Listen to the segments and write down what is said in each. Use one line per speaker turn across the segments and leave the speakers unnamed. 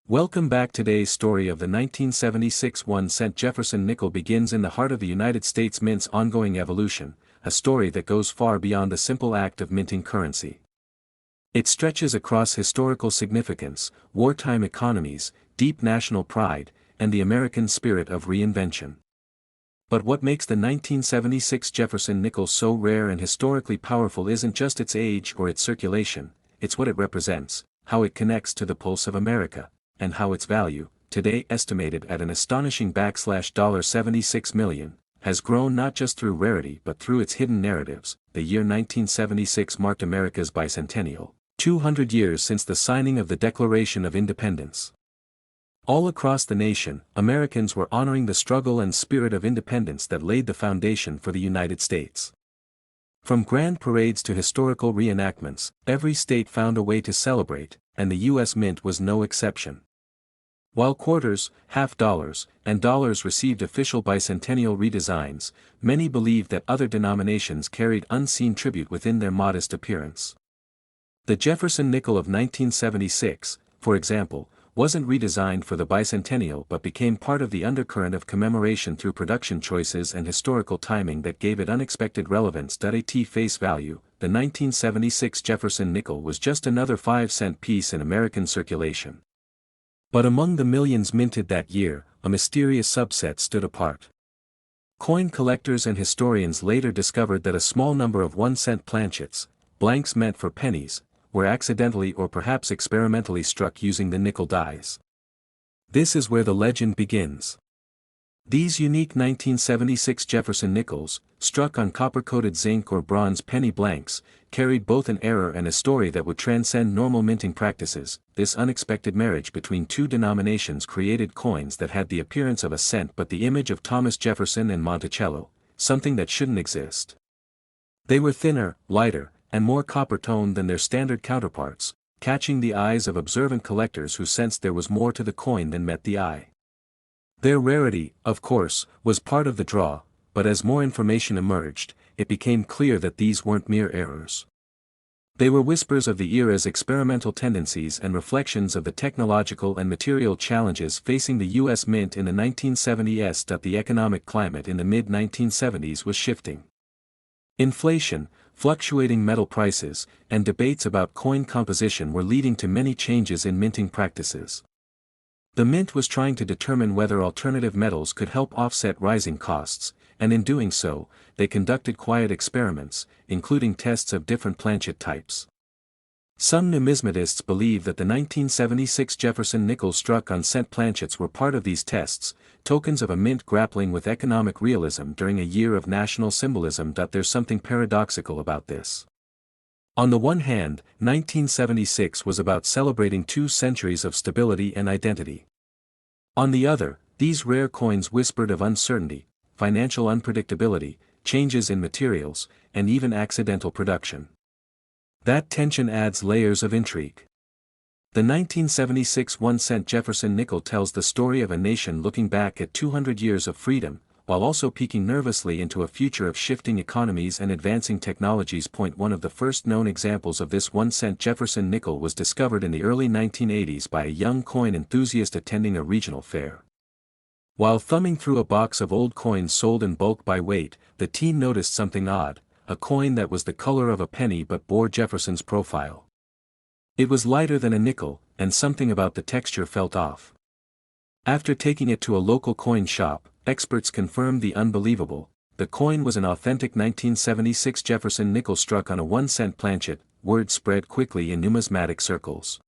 Welcome back. Today's story of the 1976 1-cent Jefferson nickel begins in the heart of the United States Mint's ongoing evolution, a story that goes far beyond the simple act of minting currency. It stretches across historical significance, wartime economies, deep national pride, and the American spirit of reinvention. But what makes the 1976 Jefferson nickel so rare and historically powerful isn't just its age or its circulation, it's what it represents, how it connects to the pulse of America, and how its value, today estimated at an astonishing $76 million, has grown not just through rarity but through its hidden narratives. The year 1976 marked America's bicentennial, 200 years since the signing of the Declaration of Independence. All across the nation, Americans were honoring the struggle and spirit of independence that laid the foundation for the United States. From grand parades to historical reenactments, every state found a way to celebrate, and the U.S. Mint was no exception. While quarters, half dollars, and dollars received official bicentennial redesigns, many believed that other denominations carried unseen tribute within their modest appearance. The Jefferson nickel of 1976, for example, wasn't redesigned for the bicentennial but became part of the undercurrent of commemoration through production choices and historical timing that gave it unexpected relevance. At face value, the 1976 Jefferson nickel was just another 5-cent piece in American circulation. But among the millions minted that year, a mysterious subset stood apart. Coin collectors and historians later discovered that a small number of 1-cent planchets, blanks meant for pennies, were accidentally or perhaps experimentally struck using the nickel dies. This is where the legend begins. These unique 1976 Jefferson nickels, struck on copper-coated zinc or bronze penny blanks, carried both an error and a story that would transcend normal minting practices. This unexpected marriage between two denominations created coins that had the appearance of a cent but the image of Thomas Jefferson and Monticello, something that shouldn't exist. They were thinner, lighter, and more copper-toned than their standard counterparts, catching the eyes of observant collectors who sensed there was more to the coin than met the eye. Their rarity, of course, was part of the draw, but as more information emerged, it became clear that these weren't mere errors. They were whispers of the era's experimental tendencies and reflections of the technological and material challenges facing the U.S. Mint in the 1970s. The economic climate in the mid-1970s was shifting. Inflation, fluctuating metal prices, and debates about coin composition were leading to many changes in minting practices. The Mint was trying to determine whether alternative metals could help offset rising costs, and in doing so, they conducted quiet experiments, including tests of different planchet types. Some numismatists believe that the 1976 Jefferson nickels struck on cent planchets were part of these tests, tokens of a mint grappling with economic realism during a year of national symbolism. There's something paradoxical about this. On the one hand, 1976 was about celebrating 2 centuries of stability and identity. On the other, these rare coins whispered of uncertainty, financial unpredictability, changes in materials, and even accidental production. That tension adds layers of intrigue. The 1976 1-cent Jefferson nickel tells the story of a nation looking back at 200 years of freedom, while also peeking nervously into a future of shifting economies and advancing technologies. One of the first known examples of this 1-cent Jefferson nickel was discovered in the early 1980s by a young coin enthusiast attending a regional fair. While thumbing through a box of old coins sold in bulk by weight, the teen noticed something odd, a coin that was the color of a penny but bore Jefferson's profile. It was lighter than a nickel, and something about the texture felt off. After taking it to a local coin shop, experts confirmed the unbelievable. The coin was an authentic 1976 Jefferson nickel struck on a 1-cent planchet. Word spread quickly in numismatic circles.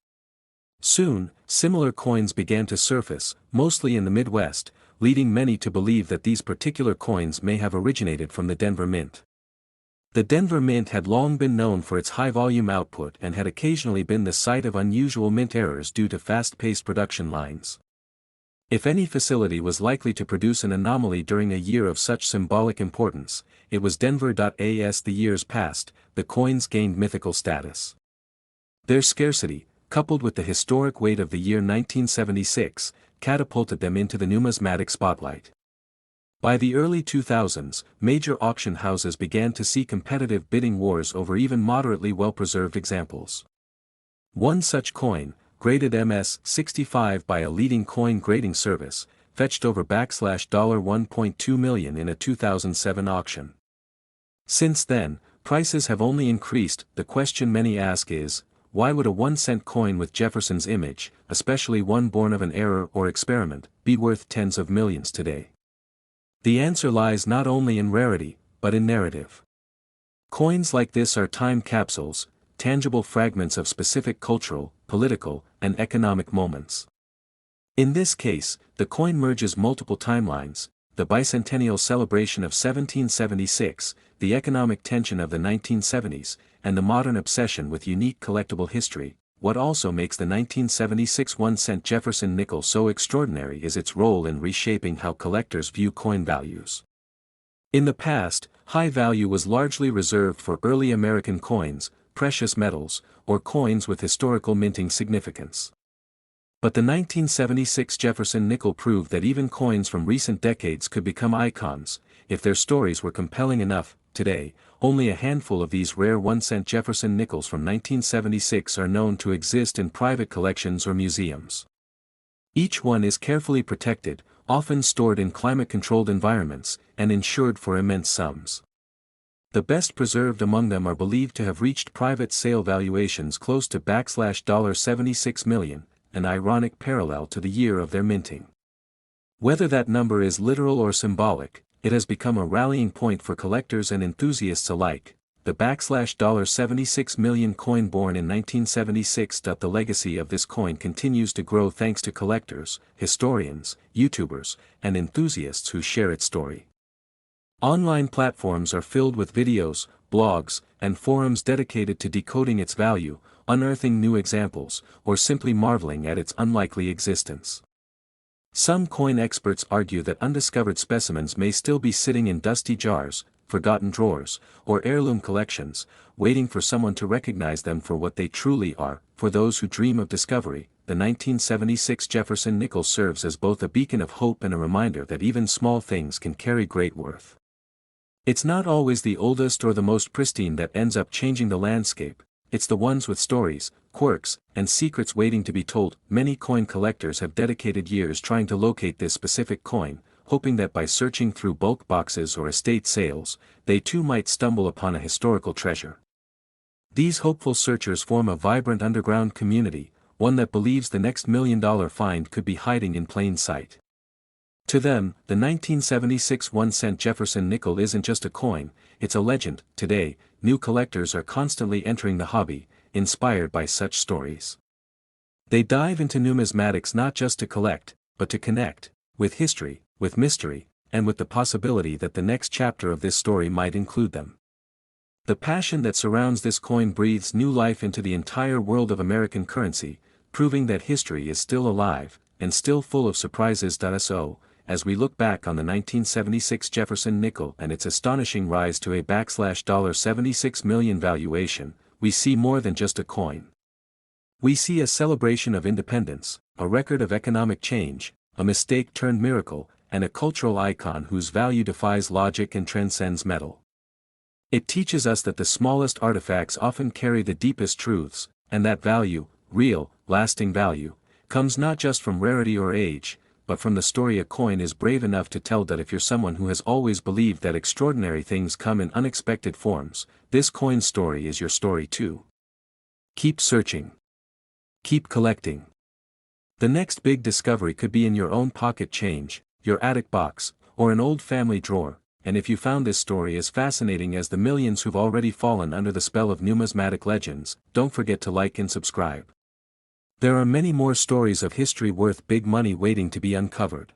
Soon, similar coins began to surface, mostly in the Midwest, leading many to believe that these particular coins may have originated from the Denver Mint. The Denver Mint had long been known for its high-volume output and had occasionally been the site of unusual mint errors due to fast-paced production lines. If any facility was likely to produce an anomaly during a year of such symbolic importance, it was Denver. As the years passed, the coins gained mythical status. Their scarcity, coupled with the historic weight of the year 1976, catapulted them into the numismatic spotlight. By the early 2000s, major auction houses began to see competitive bidding wars over even moderately well-preserved examples. One such coin, graded MS65 by a leading coin grading service, fetched over $1.2 million in a 2007 auction. Since then, prices have only increased. The question many ask is, why would a 1-cent coin with Jefferson's image, especially one born of an error or experiment, be worth tens of millions today? The answer lies not only in rarity, but in narrative. Coins like this are time capsules, tangible fragments of specific cultural, political, and economic moments. In this case, the coin merges multiple timelines: the bicentennial celebration of 1776, the economic tension of the 1970s, and the modern obsession with unique collectible history. What also makes the 1976 1-cent Jefferson nickel so extraordinary is its role in reshaping how collectors view coin values. In the past, high value was largely reserved for early American coins, precious metals, or coins with historical minting significance. But the 1976 Jefferson nickel proved that even coins from recent decades could become icons, if their stories were compelling enough. Today, only a handful of these rare 1-cent Jefferson nickels from 1976 are known to exist in private collections or museums. Each one is carefully protected, often stored in climate-controlled environments, and insured for immense sums. The best preserved among them are believed to have reached private sale valuations close to $76 million, an ironic parallel to the year of their minting. Whether that number is literal or symbolic, it has become a rallying point for collectors and enthusiasts alike. The $76 million coin born in 1976. The legacy of this coin continues to grow thanks to collectors, historians, YouTubers, and enthusiasts who share its story. Online platforms are filled with videos, blogs, and forums dedicated to decoding its value, unearthing new examples, or simply marveling at its unlikely existence. Some coin experts argue that undiscovered specimens may still be sitting in dusty jars, forgotten drawers, or heirloom collections, waiting for someone to recognize them for what they truly are. For those who dream of discovery, the 1976 Jefferson nickel serves as both a beacon of hope and a reminder that even small things can carry great worth. It's not always the oldest or the most pristine that ends up changing the landscape. It's the ones with stories, quirks, and secrets waiting to be told. Many coin collectors have dedicated years trying to locate this specific coin, hoping that by searching through bulk boxes or estate sales, they too might stumble upon a historical treasure. These hopeful searchers form a vibrant underground community, one that believes the next $1 million find could be hiding in plain sight. To them, the 1976 1-cent Jefferson nickel isn't just a coin, it's a legend. Today, new collectors are constantly entering the hobby, inspired by such stories. They dive into numismatics not just to collect, but to connect, with history, with mystery, and with the possibility that the next chapter of this story might include them. The passion that surrounds this coin breathes new life into the entire world of American currency, proving that history is still alive, and still full of surprises. So, as we look back on the 1976 Jefferson nickel and its astonishing rise to a $76 million valuation, we see more than just a coin. We see a celebration of independence, a record of economic change, a mistake turned miracle, and a cultural icon whose value defies logic and transcends metal. It teaches us that the smallest artifacts often carry the deepest truths, and that value, real, lasting value, comes not just from rarity or age, but from the story a coin is brave enough to tell. That if you're someone who has always believed that extraordinary things come in unexpected forms, this coin story is your story too. Keep searching. Keep collecting. The next big discovery could be in your own pocket change, your attic box, or an old family drawer. And if you found this story as fascinating as the millions who've already fallen under the spell of numismatic legends, don't forget to like and subscribe. There are many more stories of history worth big money waiting to be uncovered.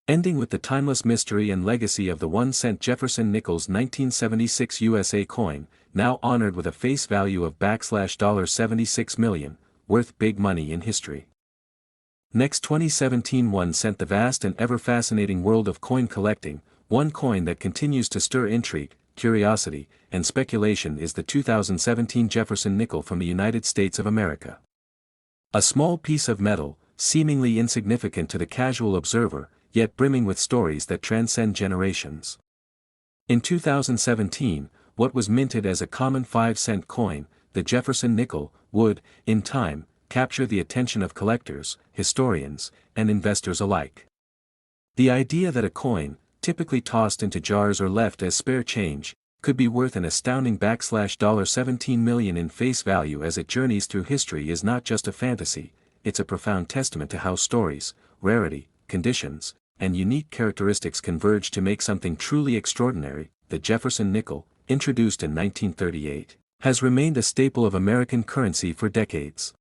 Ending with the timeless mystery and legacy of the 1-cent Jefferson nickel's 1976 USA coin, now honored with a face value of $76 million, worth big money in history. Next, 2017 1-cent. The vast and ever-fascinating world of coin collecting, one coin that continues to stir intrigue, curiosity, and speculation is the 2017 Jefferson nickel from the United States of America. A small piece of metal, seemingly insignificant to the casual observer, yet brimming with stories that transcend generations. In 2017, what was minted as a common 5-cent coin, the Jefferson nickel, would, in time, capture the attention of collectors, historians, and investors alike. The idea that a coin, typically tossed into jars or left as spare change, could be worth an astounding $17 million in face value as it journeys through history is not just a fantasy, it's a profound testament to how stories, rarity, conditions, and unique characteristics converge to make something truly extraordinary. The Jefferson nickel, introduced in 1938, has remained a staple of American currency for decades.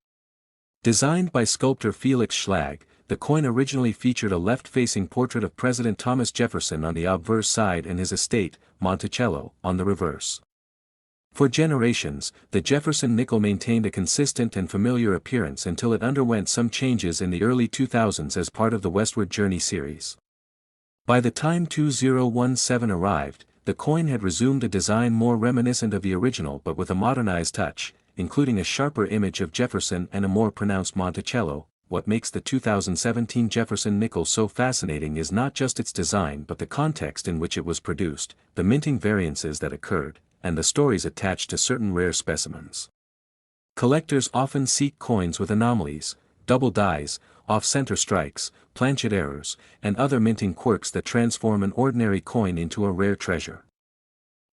Designed by sculptor Felix Schlag, the coin originally featured a left-facing portrait of President Thomas Jefferson on the obverse side and his estate, Monticello, on the reverse. For generations, the Jefferson nickel maintained a consistent and familiar appearance until it underwent some changes in the early 2000s as part of the Westward Journey series. By the time 2017 arrived, the coin had resumed a design more reminiscent of the original but with a modernized touch, including a sharper image of Jefferson and a more pronounced Monticello. What makes the 2017 Jefferson nickel so fascinating is not just its design but the context in which it was produced, the minting variances that occurred, and the stories attached to certain rare specimens. Collectors often seek coins with anomalies, double dies, off-center strikes, planchet errors, and other minting quirks that transform an ordinary coin into a rare treasure.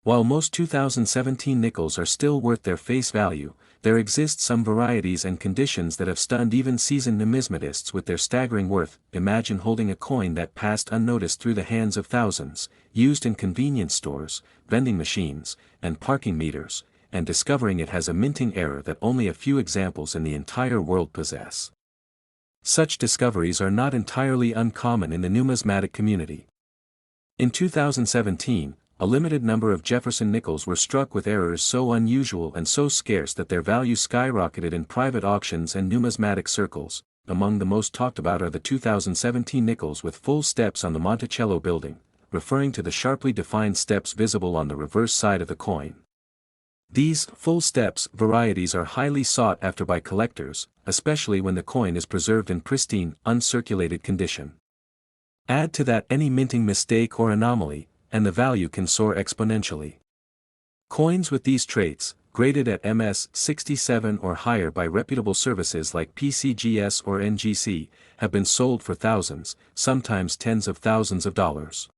While most 2017 nickels are still worth their face value, there exist some varieties and conditions that have stunned even seasoned numismatists with their staggering worth. Imagine holding a coin that passed unnoticed through the hands of thousands, used in convenience stores, vending machines, and parking meters, and discovering it has a minting error that only a few examples in the entire world possess. Such discoveries are not entirely uncommon in the numismatic community. In 2017, a limited number of Jefferson nickels were struck with errors so unusual and so scarce that their value skyrocketed in private auctions and numismatic circles. Among the most talked about are the 2017 nickels with full steps on the Monticello building, referring to the sharply defined steps visible on the reverse side of the coin. These full steps varieties are highly sought after by collectors, especially when the coin is preserved in pristine, uncirculated condition. Add to that any minting mistake or anomaly, and the value can soar exponentially. Coins with these traits, graded at MS67 or higher by reputable services like PCGS or NGC, have been sold for thousands, sometimes tens of thousands of dollars.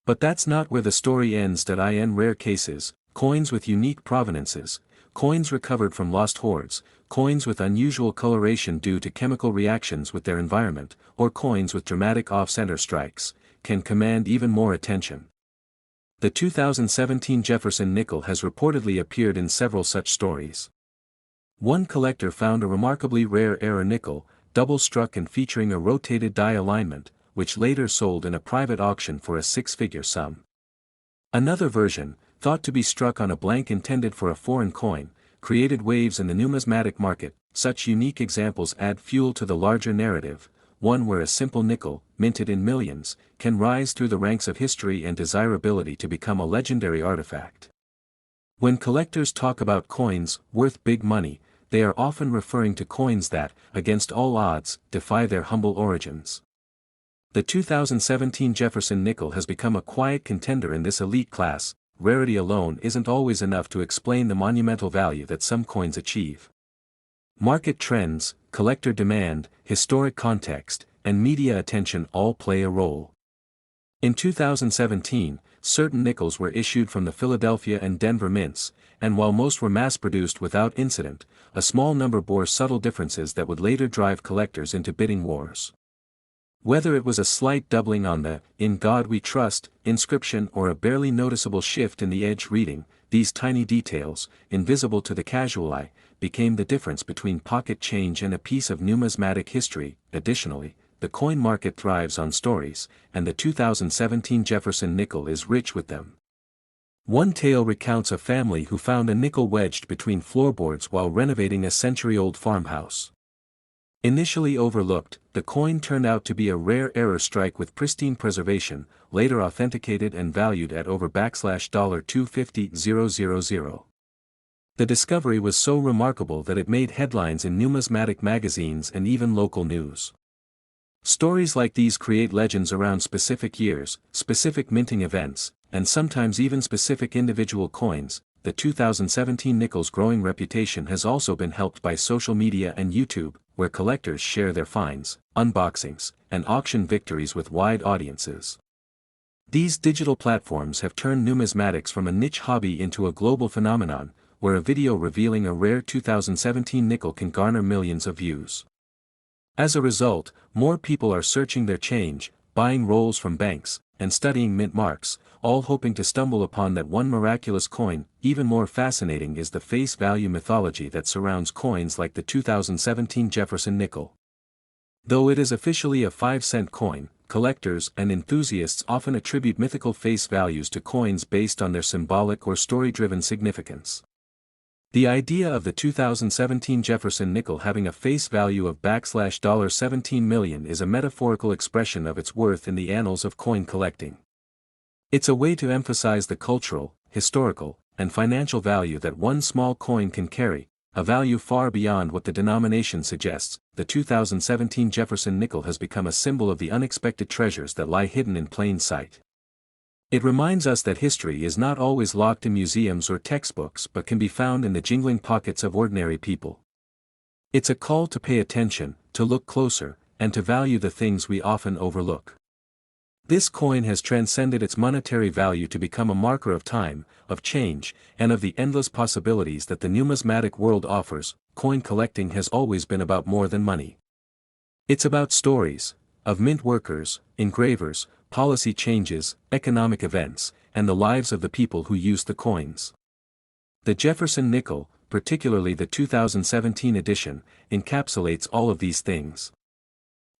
But that's not where the story ends. In rare cases, coins with unique provenances, coins recovered from lost hoards, coins with unusual coloration due to chemical reactions with their environment, or coins with dramatic off-center strikes, can command even more attention. The 2017 Jefferson nickel has reportedly appeared in several such stories. One collector found a remarkably rare error nickel, double-struck and featuring a rotated die alignment, which later sold in a private auction for a six-figure sum. Another version, thought to be struck on a blank intended for a foreign coin, created waves in the numismatic market. Such unique examples add fuel to the larger narrative, one where a simple nickel, minted in millions, can rise through the ranks of history and desirability to become a legendary artifact. When collectors talk about coins worth big money, they are often referring to coins that, against all odds, defy their humble origins. The 2017 Jefferson nickel has become a quiet contender in this elite class. Rarity alone isn't always enough to explain the monumental value that some coins achieve. Market trends, collector demand, historic context, and media attention all play a role. In 2017, certain nickels were issued from the Philadelphia and Denver mints, and while most were mass-produced without incident, a small number bore subtle differences that would later drive collectors into bidding wars. Whether it was a slight doubling on the "In God We Trust" inscription or a barely noticeable shift in the edge reading, these tiny details, invisible to the casual eye, became the difference between pocket change and a piece of numismatic history. Additionally, the coin market thrives on stories, and the 2017 Jefferson nickel is rich with them. One tale recounts a family who found a nickel wedged between floorboards while renovating a century-old farmhouse. Initially overlooked, the coin turned out to be a rare error strike with pristine preservation, later authenticated and valued at over $250,000. The discovery was so remarkable that it made headlines in numismatic magazines and even local news. Stories like these create legends around specific years, specific minting events, and sometimes even specific individual coins. the 2017 nickel's growing reputation has also been helped by social media and YouTube, where collectors share their finds, unboxings, and auction victories with wide audiences. These digital platforms have turned numismatics from a niche hobby into a global phenomenon, where a video revealing a rare 2017 nickel can garner millions of views. As a result, more people are searching their change, buying rolls from banks, and studying mint marks, all hoping to stumble upon that one miraculous coin. Even more fascinating is the face value mythology that surrounds coins like the 2017 Jefferson nickel. Though it is officially a 5-cent coin, collectors and enthusiasts often attribute mythical face values to coins based on their symbolic or story-driven significance. The idea of the 2017 Jefferson nickel having a face value of $17 million is a metaphorical expression of its worth in the annals of coin collecting. It's a way to emphasize the cultural, historical, and financial value that one small coin can carry, a value far beyond what the denomination suggests. The 2017 Jefferson nickel has become a symbol of the unexpected treasures that lie hidden in plain sight. It reminds us that history is not always locked in museums or textbooks but can be found in the jingling pockets of ordinary people. It's a call to pay attention, to look closer, and to value the things we often overlook. This coin has transcended its monetary value to become a marker of time, of change, and of the endless possibilities that the numismatic world offers. Coin collecting has always been about more than money. It's about stories, of mint workers, engravers, policy changes, economic events, and the lives of the people who use the coins. The Jefferson nickel, particularly the 2017 edition, encapsulates all of these things.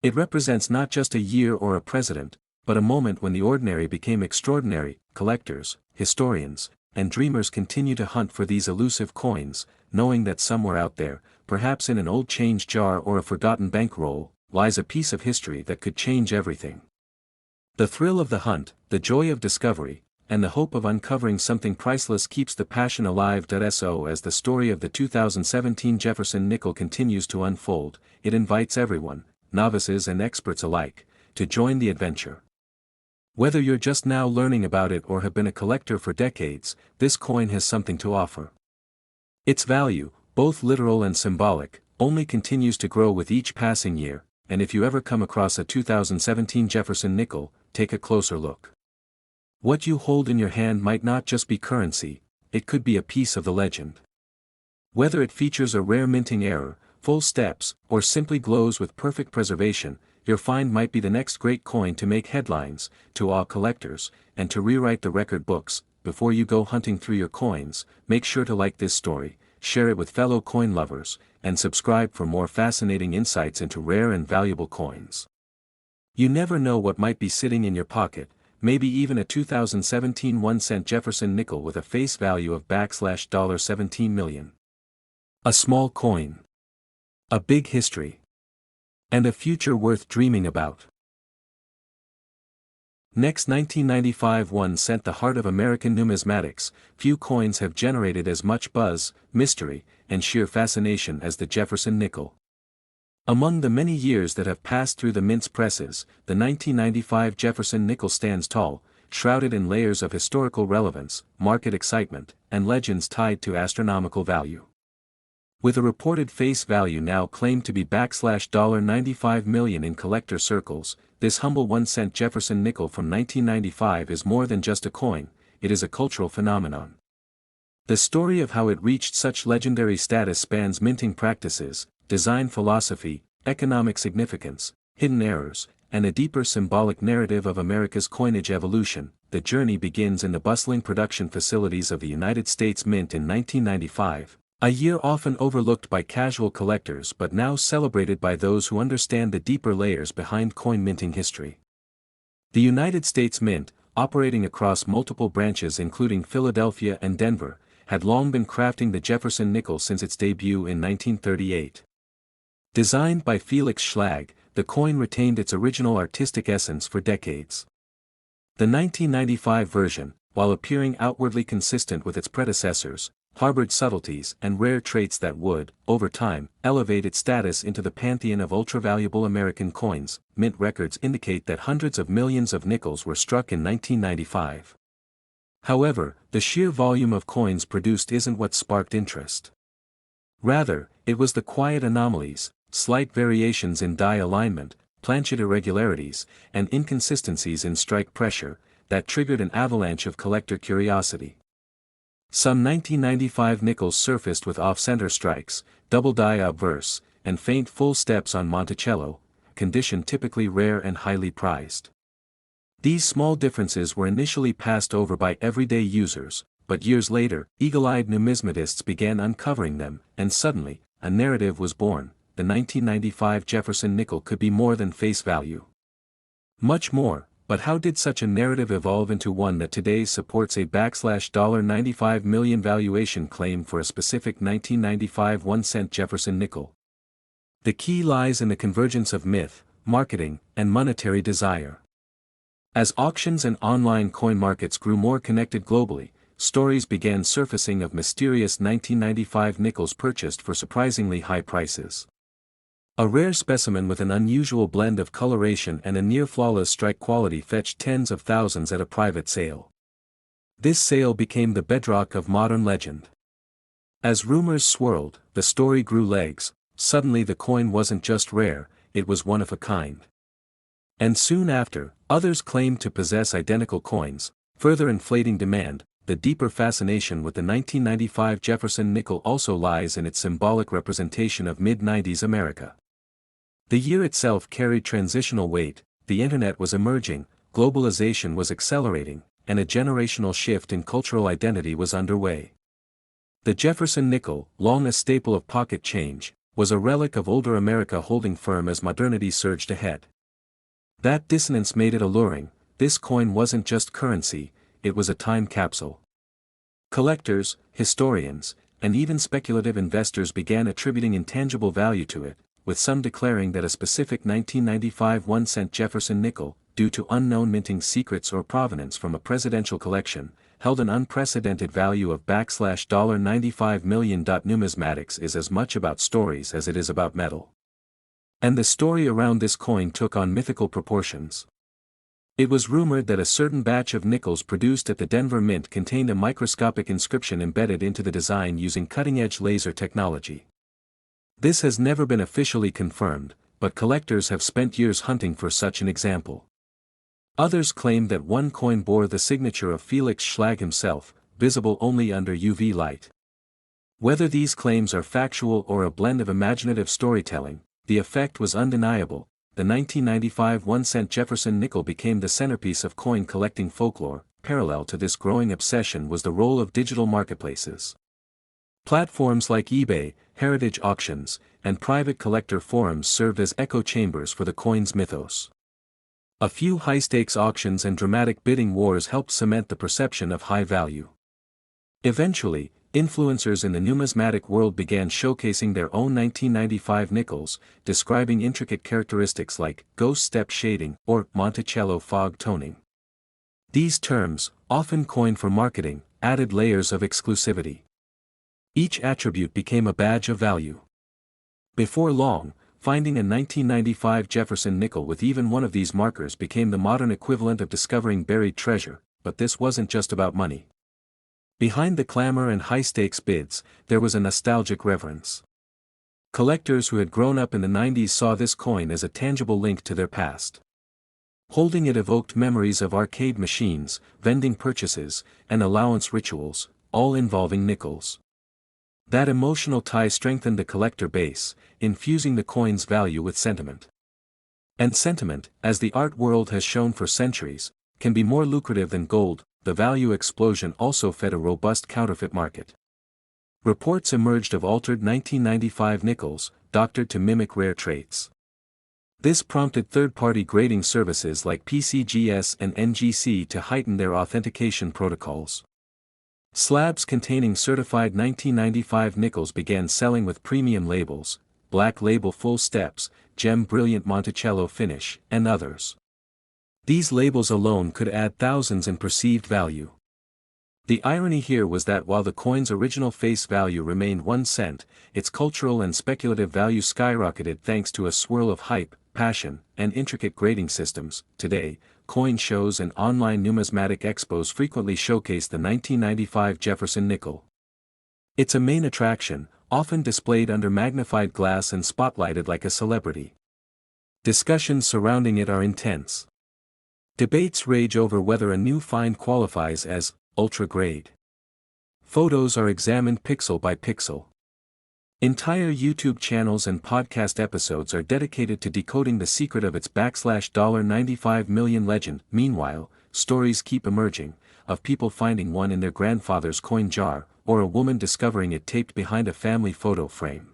It represents not just a year or a president, but a moment when the ordinary became extraordinary. Collectors, historians, and dreamers continue to hunt for these elusive coins, knowing that somewhere out there, perhaps in an old change jar or a forgotten bankroll, lies a piece of history that could change everything. The thrill of the hunt, the joy of discovery, and the hope of uncovering something priceless keeps the passion alive. So as the story of the 2017 Jefferson nickel continues to unfold, it invites everyone, novices and experts alike, to join the adventure. Whether you're just now learning about it or have been a collector for decades, this coin has something to offer. Its value, both literal and symbolic, only continues to grow with each passing year, and if you ever come across a 2017 Jefferson nickel, take a closer look. What you hold in your hand might not just be currency, it could be a piece of the legend. Whether it features a rare minting error, full steps, or simply glows with perfect preservation, your find might be the next great coin to make headlines, to awe collectors, and to rewrite the record books. Before you go hunting through your coins, make sure to like this story, share it with fellow coin lovers, and subscribe for more fascinating insights into rare and valuable coins. You never know what might be sitting in your pocket, maybe even a 2017 1-cent Jefferson nickel with a face value of $17 million. A small coin. A big history. And a future worth dreaming about. Next, 1995 1-cent, the heart of American numismatics. Few coins have generated as much buzz, mystery, and sheer fascination as the Jefferson nickel. Among the many years that have passed through the mint's presses, the 1995 Jefferson nickel stands tall, shrouded in layers of historical relevance, market excitement, and legends tied to astronomical value. With a reported face value now claimed to be $95 million in collector circles, this humble 1-cent Jefferson nickel from 1995 is more than just a coin, it is a cultural phenomenon. The story of how it reached such legendary status spans minting practices, design philosophy, economic significance, hidden errors, and a deeper symbolic narrative of America's coinage evolution. The journey begins in the bustling production facilities of the United States Mint in 1995. A year often overlooked by casual collectors but now celebrated by those who understand the deeper layers behind coin minting history. The United States Mint, operating across multiple branches including Philadelphia and Denver, had long been crafting the Jefferson nickel since its debut in 1938. Designed by Felix Schlag, the coin retained its original artistic essence for decades. The 1995 version, while appearing outwardly consistent with its predecessors, harbored subtleties and rare traits that would, over time, elevate its status into the pantheon of ultra-valuable American coins. Mint records indicate that hundreds of millions of nickels were struck in 1995. However, the sheer volume of coins produced isn't what sparked interest. Rather, it was the quiet anomalies, slight variations in die alignment, planchet irregularities, and inconsistencies in strike pressure, that triggered an avalanche of collector curiosity. Some 1995 nickels surfaced with off-center strikes, double die obverse, and faint full steps on Monticello, condition typically rare and highly prized. These small differences were initially passed over by everyday users, but years later, eagle-eyed numismatists began uncovering them, and suddenly, a narrative was born: the 1995 Jefferson nickel could be more than face value. Much more, but how did such a narrative evolve into one that today supports a $95 million valuation claim for a specific 1995 1-cent Jefferson nickel? The key lies in the convergence of myth, marketing, and monetary desire. As auctions and online coin markets grew more connected globally, stories began surfacing of mysterious 1995 nickels purchased for surprisingly high prices. A rare specimen with an unusual blend of coloration and a near-flawless strike quality fetched tens of thousands at a private sale. This sale became the bedrock of modern legend. As rumors swirled, the story grew legs. Suddenly the coin wasn't just rare, it was one of a kind. And soon after, others claimed to possess identical coins, further inflating demand. The deeper fascination with the 1995 Jefferson nickel also lies in its symbolic representation of mid-90s America. The year itself carried transitional weight, the internet was emerging, globalization was accelerating, and a generational shift in cultural identity was underway. The Jefferson nickel, long a staple of pocket change, was a relic of older America holding firm as modernity surged ahead. That dissonance made it alluring. This coin wasn't just currency, it was a time capsule. Collectors, historians, and even speculative investors began attributing intangible value to it, with some declaring that a specific 1995 1-cent Jefferson nickel, due to unknown minting secrets or provenance from a presidential collection, held an unprecedented value of $95 million. Numismatics is as much about stories as it is about metal. And the story around this coin took on mythical proportions. It was rumored that a certain batch of nickels produced at the Denver Mint contained a microscopic inscription embedded into the design using cutting-edge laser technology. This has never been officially confirmed, but collectors have spent years hunting for such an example. Others claim that one coin bore the signature of Felix Schlag himself, visible only under UV light. Whether these claims are factual or a blend of imaginative storytelling, the effect was undeniable. The 1995 1-cent Jefferson nickel became the centerpiece of coin collecting folklore. Parallel to this growing obsession was the role of digital marketplaces. Platforms like eBay, heritage auctions, and private collector forums served as echo chambers for the coin's mythos. A few high-stakes auctions and dramatic bidding wars helped cement the perception of high value. Eventually, influencers in the numismatic world began showcasing their own 1995 nickels, describing intricate characteristics like ghost step shading or Monticello fog toning. These terms, often coined for marketing, added layers of exclusivity. Each attribute became a badge of value. Before long, finding a 1995 Jefferson nickel with even one of these markers became the modern equivalent of discovering buried treasure, but this wasn't just about money. Behind the clamor and high-stakes bids, there was a nostalgic reverence. Collectors who had grown up in the 90s saw this coin as a tangible link to their past. Holding it evoked memories of arcade machines, vending purchases, and allowance rituals, all involving nickels. That emotional tie strengthened the collector base, infusing the coin's value with sentiment. And sentiment, as the art world has shown for centuries, can be more lucrative than gold. The value explosion also fed a robust counterfeit market. Reports emerged of altered 1995 nickels, doctored to mimic rare traits. This prompted third-party grading services like PCGS and NGC to heighten their authentication protocols. Slabs containing certified 1995 nickels began selling with premium labels, Black Label full steps, Gem Brilliant Monticello finish, and others. These labels alone could add thousands in perceived value. The irony here was that while the coin's original face value remained 1 cent, its cultural and speculative value skyrocketed thanks to a swirl of hype, passion, and intricate grading systems. Today, coin shows and online numismatic expos frequently showcase the 1995 Jefferson nickel. It's a main attraction, often displayed under magnified glass and spotlighted like a celebrity. Discussions surrounding it are intense. Debates rage over whether a new find qualifies as ultra-grade. Photos are examined pixel by pixel. Entire YouTube channels and podcast episodes are dedicated to decoding the secret of its $95 million legend. Meanwhile, stories keep emerging, of people finding one in their grandfather's coin jar, or a woman discovering it taped behind a family photo frame.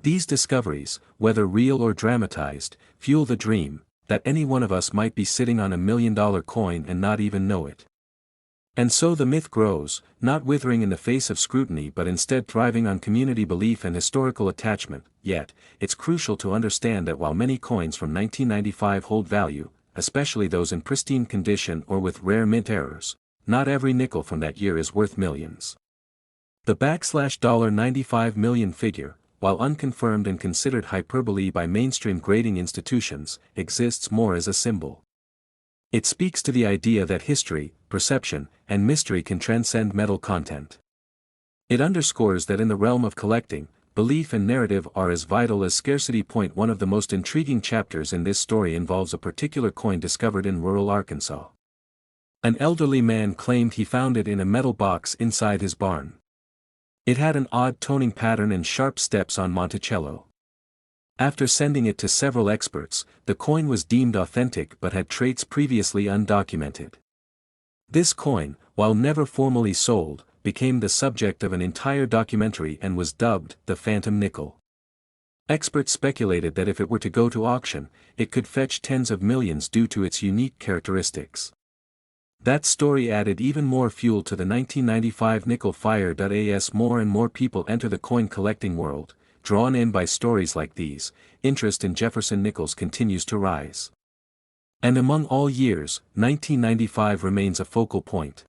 These discoveries, whether real or dramatized, fuel the dream that any one of us might be sitting on $1 million coin and not even know it. And so the myth grows, not withering in the face of scrutiny but instead thriving on community belief and historical attachment. Yet, it's crucial to understand that while many coins from 1995 hold value, especially those in pristine condition or with rare mint errors, not every nickel from that year is worth millions. The $95 million figure, while unconfirmed and considered hyperbole by mainstream grading institutions, exists more as a symbol. It speaks to the idea that history, perception, and mystery can transcend metal content. It underscores that in the realm of collecting, belief and narrative are as vital as scarcity. One of the most intriguing chapters in this story involves a particular coin discovered in rural Arkansas. An elderly man claimed he found it in a metal box inside his barn. It had an odd toning pattern and sharp steps on Monticello. After sending it to several experts, the coin was deemed authentic but had traits previously undocumented. This coin, while never formally sold, became the subject of an entire documentary and was dubbed the Phantom Nickel. Experts speculated that if it were to go to auction, it could fetch tens of millions due to its unique characteristics. That story added even more fuel to the 1995 nickel fire. As more and more people enter the coin collecting world, drawn in by stories like these, interest in Jefferson nickels continues to rise. And among all years, 1995 remains a focal point.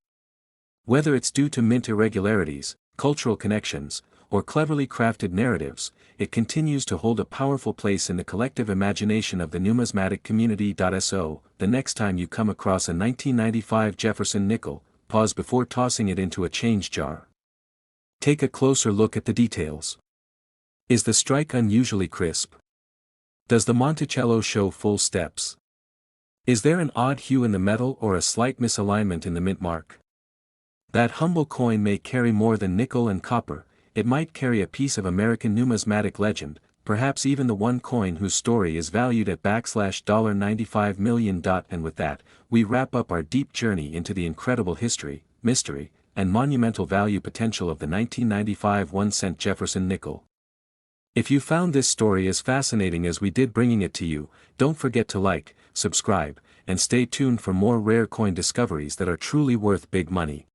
Whether it's due to mint irregularities, cultural connections, or cleverly crafted narratives, it continues to hold a powerful place in the collective imagination of the numismatic community. So, the next time you come across a 1995 Jefferson nickel, pause before tossing it into a change jar. Take a closer look at the details. Is the strike unusually crisp? Does the Monticello show full steps? Is there an odd hue in the metal or a slight misalignment in the mint mark? That humble coin may carry more than nickel and copper. It might carry a piece of American numismatic legend, perhaps even the one coin whose story is valued at $95 million. And with that, we wrap up our deep journey into the incredible history, mystery, and monumental value potential of the 1995 1-cent Jefferson nickel. If you found this story as fascinating as we did bringing it to you, don't forget to like, subscribe, and stay tuned for more rare coin discoveries that are truly worth big money.